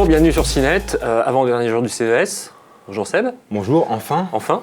Bonjour, bienvenue sur CNET, avant-dernier jour du CES. Bonjour Seb. Bonjour, enfin. Enfin.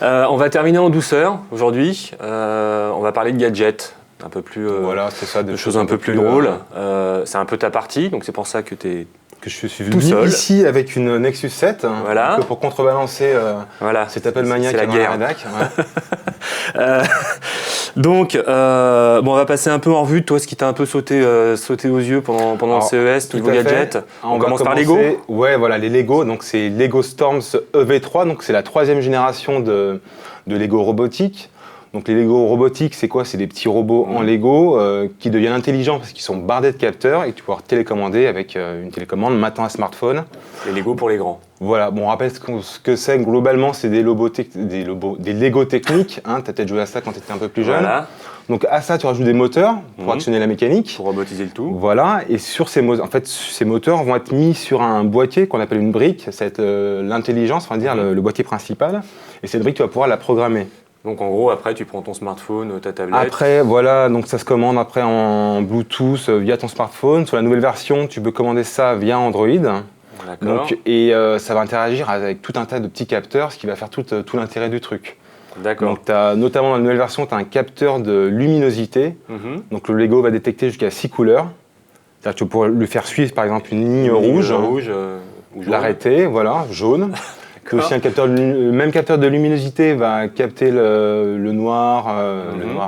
On va terminer en douceur aujourd'hui. On va parler de gadgets, un peu plus, voilà, c'est ça, de choses un peu plus drôles. C'est un peu ta partie, donc c'est pour ça que tu es que je suis tout venu seul. Ici avec une Nexus 7, voilà. Pour contrebalancer cet Apple Mania qui est dans la rédac. Ouais. Donc, on va passer un peu en revue, toi, ce qui t'a un peu sauté aux yeux pendant le CES, niveau gadget. On commence par Lego. Ouais, voilà, les Lego. Donc, c'est Lego Storms EV3. Donc, c'est la 3e génération de Lego robotique. Donc, les Lego robotiques, c'est quoi? C'est des petits robots en Lego qui deviennent intelligents parce qu'ils sont bardés de capteurs et que tu peux pouvoir télécommander avec une télécommande, maintenant un smartphone. Les Lego pour les grands. Voilà, bon, on rappelle ce que c'est globalement, c'est des Lego techniques. Hein, tu as peut-être joué à ça quand tu étais un peu plus jeune. Voilà. Donc à ça, tu rajoutes des moteurs pour actionner la mécanique. Pour robotiser le tout. Voilà, et sur ces moteurs vont être mis sur un boîtier qu'on appelle une brique. Ça va être l'intelligence, on va dire le boîtier principal. Et cette brique, tu vas pouvoir la programmer. Donc en gros, après, tu prends ton smartphone, ta tablette. Après, voilà, donc ça se commande après en Bluetooth via ton smartphone. Sur la nouvelle version, tu peux commander ça via Android. D'accord. Et ça va interagir avec tout un tas de petits capteurs, ce qui va faire tout l'intérêt du truc. D'accord. Donc, notamment dans la nouvelle version, tu as un capteur de luminosité. Donc, le Lego va détecter jusqu'à 6 couleurs. C'est-à-dire que tu pourrais lui faire suivre, par exemple, une ligne rouge ou jaune. L'arrêter, voilà, jaune. Aussi le même capteur de luminosité va capter le noir,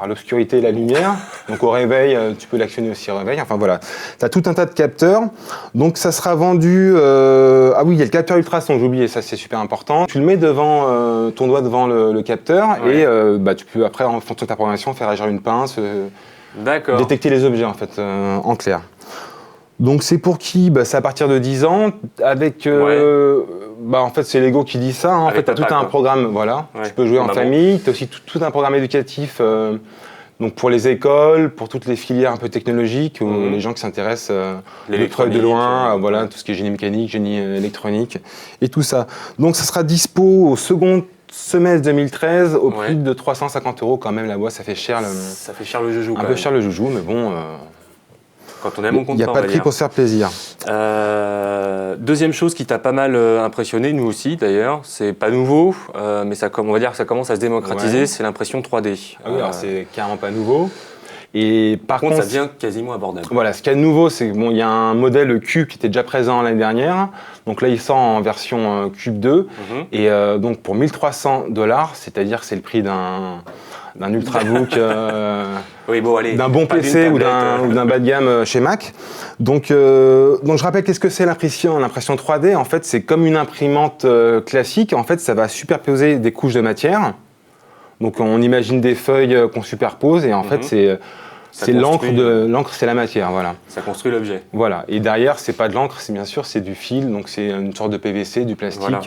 l'obscurité et la lumière. Donc au réveil, tu peux l'actionner aussi au réveil. Enfin voilà, tu as tout un tas de capteurs. Donc ça sera vendu... Ah oui, il y a le capteur ultrason, j'ai oublié, ça c'est super important. Tu le mets devant ton doigt devant le capteur et tu peux après, en fonction de ta programmation, faire agir une pince, détecter les objets en fait, en clair. Donc c'est pour qui? C'est à partir de 10 ans, avec... en fait, c'est Lego qui dit ça. Hein. En fait, tu as tout un programme, voilà. Ouais. Tu peux jouer en famille. Tu as aussi tout un programme éducatif donc pour les écoles, pour toutes les filières un peu technologiques, ou les gens qui s'intéressent de près de loin, voilà, tout ce qui est génie mécanique, génie électronique, et tout ça. Donc ça sera dispo au second semestre 2013 au prix de 350 € quand même. La boîte, ça fait cher. Ça fait cher le joujou. Un peu cher le joujou, mais bon... Quand on aime, on compte pas. Il n'y a pas de prix pour se faire plaisir. Deuxième chose qui t'a pas mal impressionné, nous aussi d'ailleurs, c'est pas nouveau, mais on va dire que ça commence à se démocratiser, c'est l'impression 3D. Ah oui, alors c'est carrément pas nouveau. Et par contre, ça devient quasiment abordable. Voilà, ce qu'il y a de nouveau, c'est qu'il y a un modèle Cube qui était déjà présent l'année dernière. Donc là, il sort en version Cube 2. Et donc pour 1 300 $, c'est-à-dire que c'est le prix d'un Ultrabook, d'un bon PC ou d'un bas de gamme chez Mac. Donc je rappelle, qu'est-ce que c'est l'impression 3D? En fait, c'est comme une imprimante classique. En fait, ça va superposer des couches de matière. Donc on imagine des feuilles qu'on superpose et en fait, c'est l'encre, c'est la matière, voilà. Ça construit l'objet. Voilà. Et derrière, c'est pas de l'encre, bien sûr, c'est du fil. Donc c'est une sorte de PVC, du plastique. Voilà.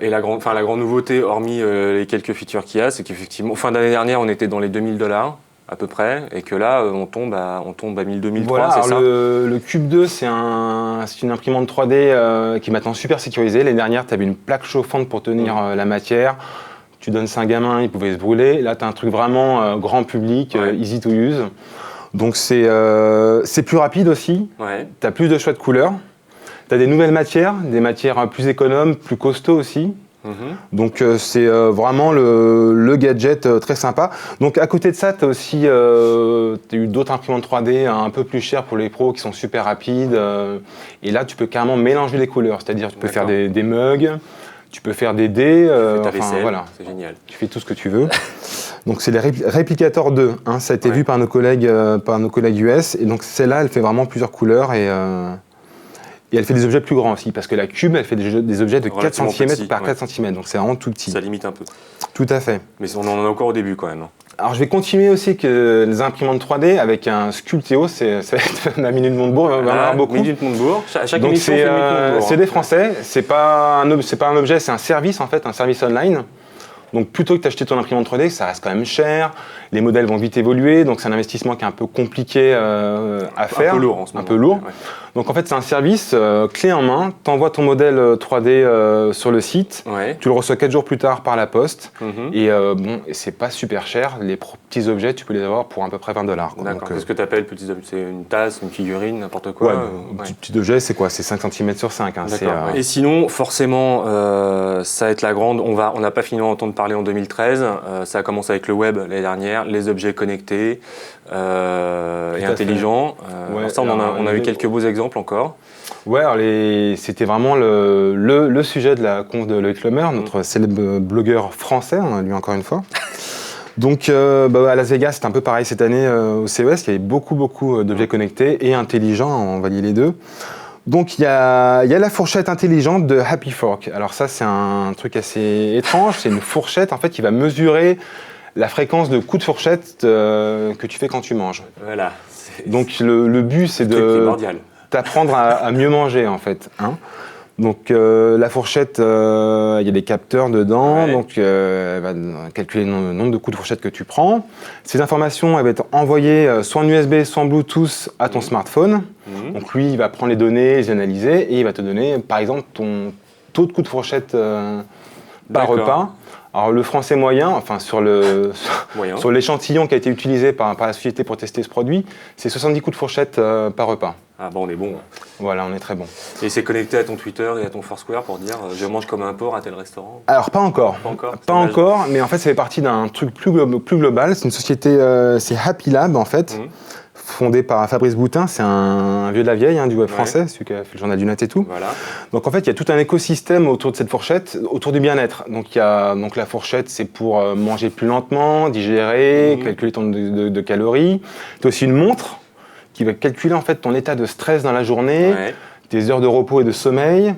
Et la grande nouveauté, hormis les quelques features qu'il y a, c'est qu'effectivement, fin d'année dernière, on était dans les 2000 $ à peu près, et que là, on tombe à 1000-2003, voilà, c'est ça? Le Cube 2, c'est une imprimante 3D qui est maintenant super sécurisée. L'année dernière, tu avais une plaque chauffante pour tenir la matière. Tu donnes ça à un gamin, il pouvait se brûler. Là, tu as un truc vraiment grand public, easy to use. Donc, c'est plus rapide aussi. Tu as plus de choix de couleurs. Tu as des nouvelles matières, des matières plus économes, plus costauds aussi. Donc c'est vraiment le gadget très sympa. Donc à côté de ça, tu as aussi eu d'autres imprimantes 3D un peu plus chères pour les pros qui sont super rapides. Et là, tu peux carrément mélanger les couleurs. C'est-à-dire tu peux faire des mugs, tu peux faire des dés. Voilà. C'est génial. Tu fais tout ce que tu veux. Donc c'est les Replicator 2. Hein, ça a été vu par nos collègues US. Et donc celle-là, elle fait vraiment plusieurs couleurs et elle fait des objets plus grands aussi, parce que la Cube, elle fait des objets de 4 cm par 4 cm, donc c'est vraiment tout petit. Ça limite un peu. Tout à fait. Mais on en est encore au début quand même. Alors je vais continuer aussi que les imprimantes 3D avec un Sculpteo, ça va être ma Minute Montebourg, on va en avoir beaucoup. Minute Montebourg, chaque donc émission fait une Minute Montebourg. C'est des Français, c'est pas un objet, c'est un service en fait, un service online. Donc plutôt que d'acheter ton imprimante 3D, ça reste quand même cher, les modèles vont vite évoluer, donc c'est un investissement qui est un peu compliqué à faire. Un peu lourd en ce moment. Un peu lourd. Donc en fait, c'est un service clé en main. Tu envoies ton modèle 3D sur le site. Ouais. Tu le reçois 4 jours plus tard par la poste. Mhm. Et c'est pas super cher. Les petits objets, tu peux les avoir pour à peu près $20. D'accord. Qu'est-ce que tu appelles petits objets? C'est une tasse, une figurine, n'importe quoi? Petit objet, c'est quoi? C'est 5 cm sur 5. Hein. Et sinon, forcément, ça va être la grande. On n'a pas fini d'entendre parler en 2013. Ça a commencé avec le web l'année dernière, les objets connectés et intelligents. Ouais, ça, on a eu quelques beaux exemples encore. Ouais, alors c'était vraiment le sujet de la conf de Loïc Lemer, notre célèbre blogueur français, hein, lui encore une fois. Donc à Las Vegas, c'était un peu pareil cette année au CES, il y avait beaucoup d'objets connectés et intelligents, on va lier les deux. Donc il y a la fourchette intelligente de Happy Fork. Alors ça, c'est un truc assez étrange, c'est une fourchette en fait qui va mesurer la fréquence de coups de fourchette que tu fais quand tu manges. Voilà. Donc le but, c'est de t'apprendre à mieux manger en fait. Hein. Donc la fourchette, il y a des capteurs dedans, donc elle va calculer le nombre de coups de fourchette que tu prends. Ces informations, elles vont être envoyées soit en USB, soit en Bluetooth à ton smartphone. Donc lui, il va prendre les données, les analyser et il va te donner, par exemple, ton taux de coups de fourchette par repas. Alors le français moyen, enfin sur l'échantillon qui a été utilisé par la société pour tester ce produit, c'est 70 coups de fourchette par repas. Ah bon, on est bon. Voilà, on est très bon. Et c'est connecté à ton Twitter et à ton Foursquare pour dire je mange comme un porc à tel restaurant? Alors pas encore. Pas encore, mais en fait ça fait partie d'un truc plus global. C'est une société, c'est Happy Lab en fait. Fondé par Fabrice Boutin, c'est un vieux de la vieille du web français, celui qui a fait le journal du net et tout. Voilà. Donc en fait, il y a tout un écosystème autour de cette fourchette, autour du bien-être. Donc la fourchette, c'est pour manger plus lentement, digérer, calculer ton de calories. Tu as aussi une montre qui va calculer en fait ton état de stress dans la journée, tes heures de repos et de sommeil.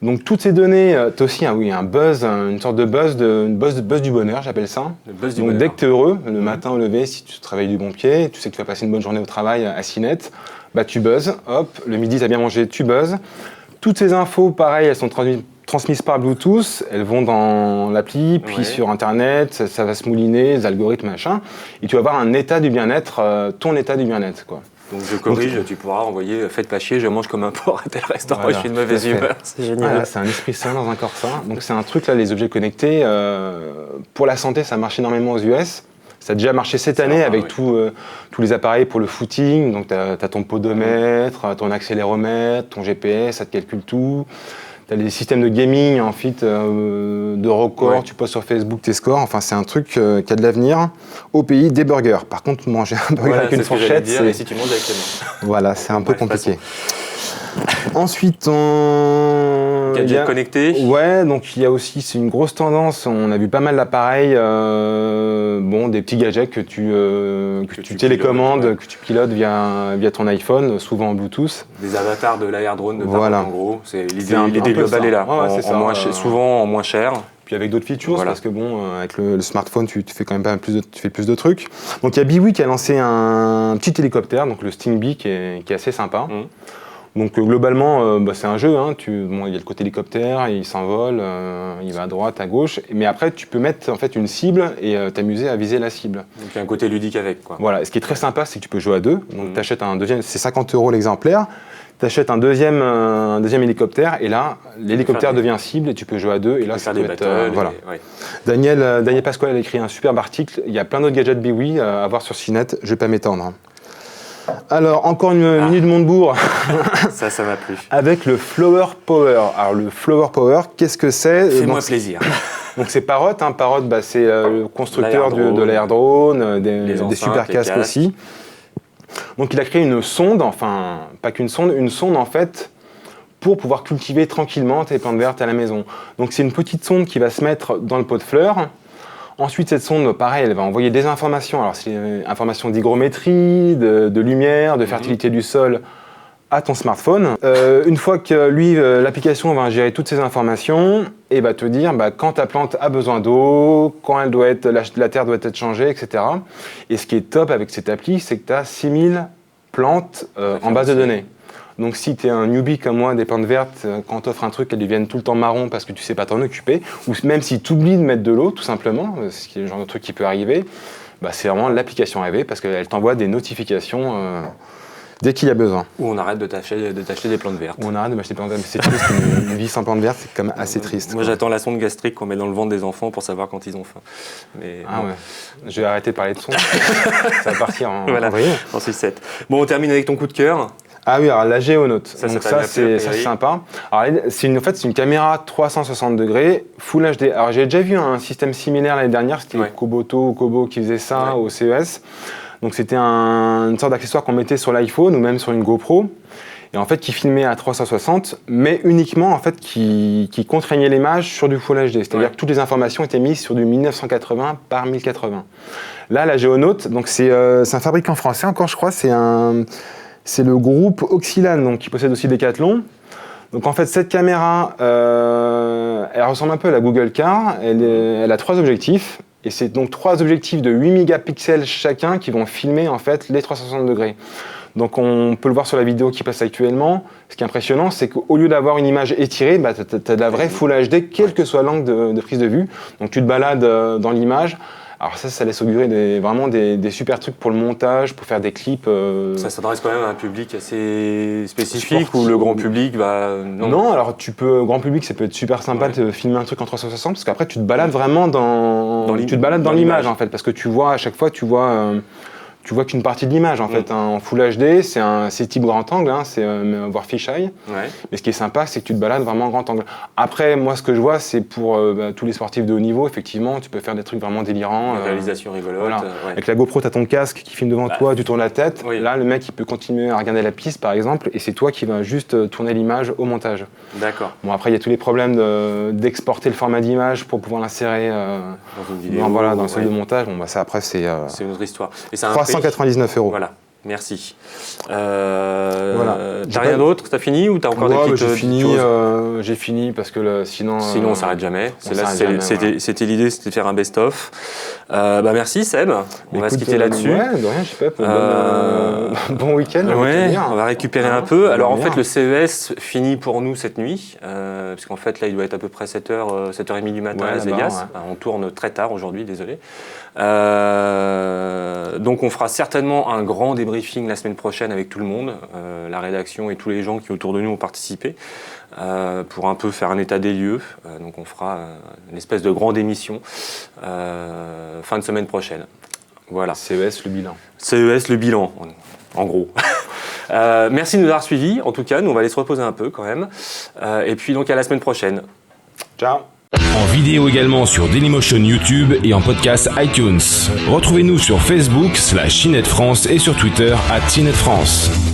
Donc toutes ces données, tu as aussi un buzz, une sorte de buzz du bonheur, j'appelle ça. Le buzz du Donc bonheur. dès que tu es heureux, le matin au lever, si tu travailles du bon pied, tu sais que tu vas passer une bonne journée au travail assis net, bah tu buzzes, hop, le midi tu as bien mangé, tu buzzes. Toutes ces infos, pareil, elles sont transmises par Bluetooth, elles vont dans l'appli, puis sur Internet, ça va se mouliner, les algorithmes, machin, et tu vas avoir un état du bien-être, ton état du bien-être, quoi. Donc je corrige, tu pourras envoyer faites pas chier, je mange comme un porc à tel restaurant, voilà, je suis de mauvaise humeur. C'est génial. Voilà, c'est un esprit sain dans un corps sain. Donc c'est un truc là, les objets connectés. Pour la santé, ça marche énormément aux US. Ça a déjà marché cette année avec tous les appareils pour le footing. Donc tu as ton podomètre, ton accéléromètre, ton GPS, ça te calcule tout. Tu as les systèmes de gaming, en fait, de records, tu postes sur Facebook tes scores. Enfin, c'est un truc qui a de l'avenir au pays des burgers. Par contre, manger un burger avec une fourchette, c'est... si tu manges avec les mains. Voilà, c'est un peu compliqué. Ensuite, gadgets connectés. Ouais, donc il y a aussi, c'est une grosse tendance. On a vu pas mal d'appareils, des petits gadgets que tu télécommandes, que tu pilotes via ton iPhone, souvent en Bluetooth. Des avatars de l'Air Drone de Parrot, en gros. C'est l'idée globale est là. Souvent en moins cher. Puis avec d'autres features, parce que avec le smartphone, tu fais quand même tu fais plus de trucs. Donc il y a Biwi qui a lancé un petit hélicoptère, donc le Sting Bee, qui est assez sympa. Donc globalement, c'est un jeu. Il y a le côté hélicoptère, il s'envole, il va à droite, à gauche. Mais après, tu peux mettre en fait une cible et t'amuser à viser la cible. Donc il y a un côté ludique avec, quoi. Voilà. Et ce qui est très sympa, c'est que tu peux jouer à deux. Donc tu achètes un deuxième, c'est 50 € l'exemplaire. Tu achètes un deuxième hélicoptère et là, l'hélicoptère devient cible et tu peux jouer à deux. Et là, ça peut être voilà. Daniel Pasquale a écrit un superbe article. Il y a plein d'autres gadgets Biwi à voir sur CNET. Je vais pas m'étendre. Alors, encore une minute Montebourg. Ça m'a plu. Avec le Flower Power. Alors, le Flower Power, qu'est-ce que c'est? Fais-moi plaisir. Donc, c'est Parrot. Parrot, c'est le constructeur de l'Air Drone, des super casques aussi. Donc, il a créé une sonde, enfin, pas qu'une sonde, une sonde, en fait, pour pouvoir cultiver tranquillement tes plantes vertes à la maison. Donc, c'est une petite sonde qui va se mettre dans le pot de fleurs. Ensuite, cette sonde, pareil, elle va envoyer des informations. Alors, c'est informations d'hygrométrie, de lumière, de fertilité du sol à ton smartphone. Une fois que l'application va gérer toutes ces informations et va te dire quand ta plante a besoin d'eau, quand la terre doit être changée, etc. Et ce qui est top avec cette appli, c'est que tu as 6000 plantes en base de données. Donc si tu es un newbie comme moi, des plantes vertes, quand tu offres un truc, elles deviennent tout le temps marron parce que tu sais pas t'en occuper, ou même si tu oublies de mettre de l'eau, tout simplement, ce qui est le genre de truc qui peut arriver, c'est vraiment l'application rêvée parce qu'elle t'envoie des notifications Dès qu'il y a besoin. Ou on arrête de t'acheter des plantes vertes. Ou on arrête de m'acheter des plantes vertes. Mais c'est triste, une vie sans plantes vertes, c'est quand même assez triste. Moi, j'attends la sonde gastrique qu'on met dans le ventre des enfants pour savoir quand ils ont faim. Mais, ouais. Je vais arrêter de parler de sonde. Ça va partir en vrille. En sucette. Bon, on termine avec ton coup de cœur. Ah oui, alors la Géonote. Donc ça c'est sympa. Alors, c'est une caméra 360 degrés, Full HD. Alors j'ai déjà vu un système similaire l'année dernière, c'était Koboto ou Kobo qui faisait ça au CES. Donc c'était une sorte d'accessoire qu'on mettait sur l'iPhone ou même sur une GoPro. Et en fait qui filmait à 360, mais uniquement en fait qui contraignait l'image sur du Full HD. C'est-à-dire que toutes les informations étaient mises sur du 1980 par 1080. Là, la Géonote, donc c'est un fabricant français encore, je crois, c'est le groupe Oxylan, donc, qui possède aussi Decathlon. Donc en fait, cette caméra, elle ressemble un peu à la Google Car. Elle a 3 objectifs. Et c'est donc 3 objectifs de 8 mégapixels chacun qui vont filmer en fait les 360 degrés. Donc on peut le voir sur la vidéo qui passe actuellement. Ce qui est impressionnant, c'est qu'au lieu d'avoir une image étirée, tu as de la vraie Full HD, quel que soit l'angle de prise de vue. Donc tu te balades dans l'image. Alors ça laisse augurer vraiment des super trucs pour le montage, pour faire des clips. Ça s'adresse quand même à un public assez spécifique ou le grand public va... Non, alors grand public, ça peut être super sympa de filmer un truc en 360 parce qu'après tu te balades vraiment dans l'image en fait, parce que tu vois à chaque fois, tu vois qu'une partie de l'image en fait. En Full HD, c'est type grand angle, c'est voire fisheye. Mais ce qui est sympa, c'est que tu te balades vraiment en grand angle. Après, moi, ce que je vois, c'est pour tous les sportifs de haut niveau, effectivement, tu peux faire des trucs vraiment délirants. Une réalisation rigolote. Voilà. Avec la GoPro, tu as ton casque qui filme devant toi, tu tournes la tête. Là, le mec, il peut continuer à regarder la piste, par exemple, et c'est toi qui vas juste tourner l'image au montage. D'accord. Bon, après, il y a tous les problèmes d'exporter le format d'image pour pouvoir l'insérer dans une vidéo, dans le salle de montage. Bon, ça, après, c'est une autre histoire. Et c'est 399 €. Voilà, merci. T'as rien d'autre? T'as fini ou t'as encore des petites choses? J'ai fini parce que sinon on s'arrête jamais. C'était l'idée, c'était de faire un best-of. Merci Seb, on va se quitter là-dessus. Ouais, de rien, je sais pas. Bon week-end. On va récupérer un peu. Alors en fait, le CES finit pour nous cette nuit, parce qu'en fait là, il doit être à peu près 7h, 7h30 du matin à Las Vegas. On tourne très tard aujourd'hui, désolé. Donc on fera certainement un grand débriefing la semaine prochaine avec tout le monde, la rédaction et tous les gens qui autour de nous ont participé, pour un peu faire un état des lieux. Donc on fera une espèce de grande émission fin de semaine prochaine. Voilà. CES le bilan. CES le bilan, en gros. Merci de nous avoir suivis. En tout cas, nous on va aller se reposer un peu quand même. Et puis donc à la semaine prochaine. Ciao. En vidéo également sur Dailymotion YouTube et en podcast iTunes. Retrouvez-nous sur Facebook /CNET France et sur Twitter @CNET France.